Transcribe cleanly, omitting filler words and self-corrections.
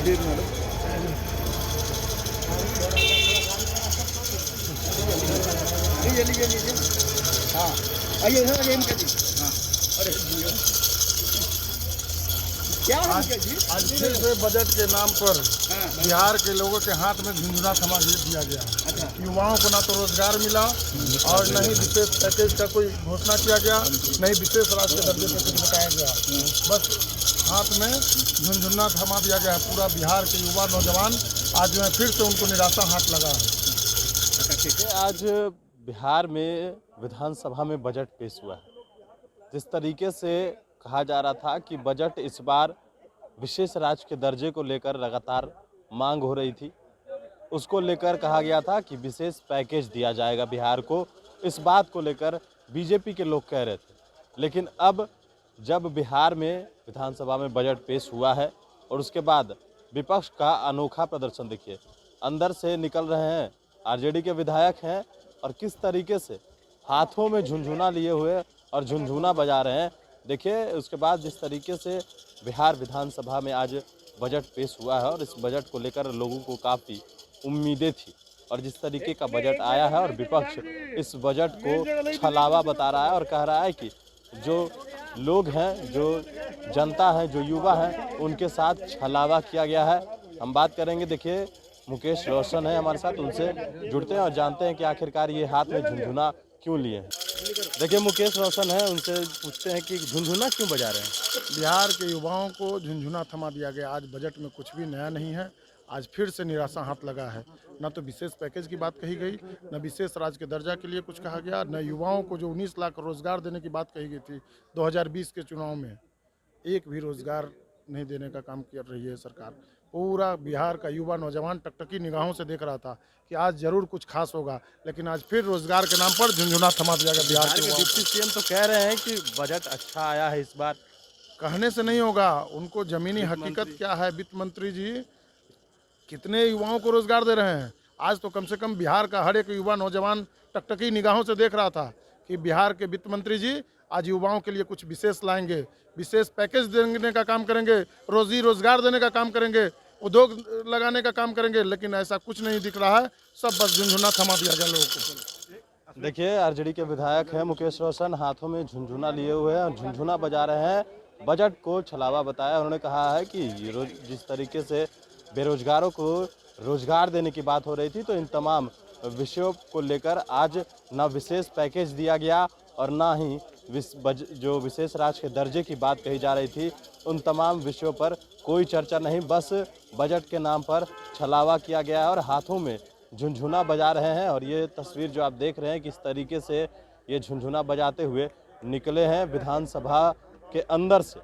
हाँ आइए सर इनका जी। हाँ अरे क्या आज फिर से बजट के नाम पर बिहार के लोगों के हाथ में झुंझुना थमा दिया गया। युवाओं को ना तो रोजगार मिला और न ही विशेष पैकेज का कोई घोषणा किया गया, न ही विशेष राज्य के दर्जे पर कुछ बताया गया। बस हाथ में झुंझुना थमा दिया गया है। पूरा बिहार के युवा नौजवान आज जो है फिर से उनको निराशा हाथ लगा है। आज बिहार में विधानसभा में बजट पेश हुआ है। जिस तरीके से कहा जा रहा था कि बजट इस बार विशेष राज्य के दर्जे को लेकर लगातार मांग हो रही थी, उसको लेकर कहा गया था कि विशेष पैकेज दिया जाएगा बिहार को। इस बात को लेकर बीजेपी के लोग कह रहे थे, लेकिन अब जब बिहार में विधानसभा में बजट पेश हुआ है और उसके बाद विपक्ष का अनोखा प्रदर्शन देखिए, अंदर से निकल रहे हैं आरजेडी के विधायक हैं और किस तरीके से हाथों में झुंझुना लिए हुए और झुंझुना बजा रहे हैं। देखिए उसके बाद जिस तरीके से बिहार विधानसभा में आज बजट पेश हुआ है और इस बजट को लेकर लोगों को काफ़ी उम्मीदें थी और जिस तरीके का बजट आया है और विपक्ष इस बजट को छलावा बता रहा है और कह रहा है कि जो लोग हैं, जो जनता है, जो युवा हैं, उनके साथ छलावा किया गया है। हम बात करेंगे, देखिए मुकेश रोशन है हमारे साथ, उनसे जुड़ते हैं और जानते हैं कि आखिरकार ये हाथ में झुंझुना क्यों लिए हैं। देखिए मुकेश रोशन है, उनसे पूछते हैं कि झुंझुना क्यों बजा रहे हैं। बिहार के युवाओं को झुंझुना थमा दिया गया। आज बजट में कुछ भी नया नहीं है। आज फिर से निराशा हाथ लगा है। न तो विशेष पैकेज की बात कही गई, न विशेष राज्य के दर्जा के लिए कुछ कहा गया, न युवाओं को जो 19 लाख रोजगार देने की बात कही गई थी 2020 के चुनाव में, एक भी रोजगार नहीं देने का काम कर रही है सरकार। पूरा बिहार का युवा नौजवान टकटकी निगाहों से देख रहा था कि आज जरूर कुछ खास होगा, लेकिन आज फिर रोजगार के नाम पर झुंझुना थमा दिया गया। बिहार के डिप्टी सीएम तो कह रहे हैं कि बजट अच्छा आया है इस बार। कहने से नहीं होगा, उनको जमीनी हकीकत क्या है। वित्त मंत्री जी कितने युवाओं को रोजगार दे रहे हैं। आज तो कम से कम बिहार का हर एक युवा नौजवान टकटकी निगाहों से देख रहा था कि बिहार के वित्त मंत्री जी आज युवाओं के लिए कुछ विशेष लाएंगे, विशेष पैकेज देने का काम करेंगे, रोजी रोजगार देने का काम करेंगे, उद्योग लगाने का काम करेंगे, लेकिन ऐसा कुछ नहीं दिख रहा है। सब बस झुंझुना थमा दिया गया लोगों को। देखिए आरजेडी के विधायक हैं मुकेश रोशन, हाथों में झुंझुना लिए हुए हैं और झुंझुना बजा रहे हैं। बजट को छलावा बताया। उन्होंने कहा है कि जिस तरीके से बेरोजगारों को रोजगार देने की बात हो रही थी, तो इन तमाम विषयों को लेकर आज न विशेष पैकेज दिया गया और ना ही जो विशेष राज्य के दर्जे की बात कही जा रही थी, उन तमाम विषयों पर कोई चर्चा नहीं। बस बजट के नाम पर छलावा किया गया है और हाथों में झुंझुना बजा रहे हैं। और ये तस्वीर जो आप देख रहे हैं किस तरीके से ये झुंझुना बजाते हुए निकले हैं विधानसभा के अंदर से।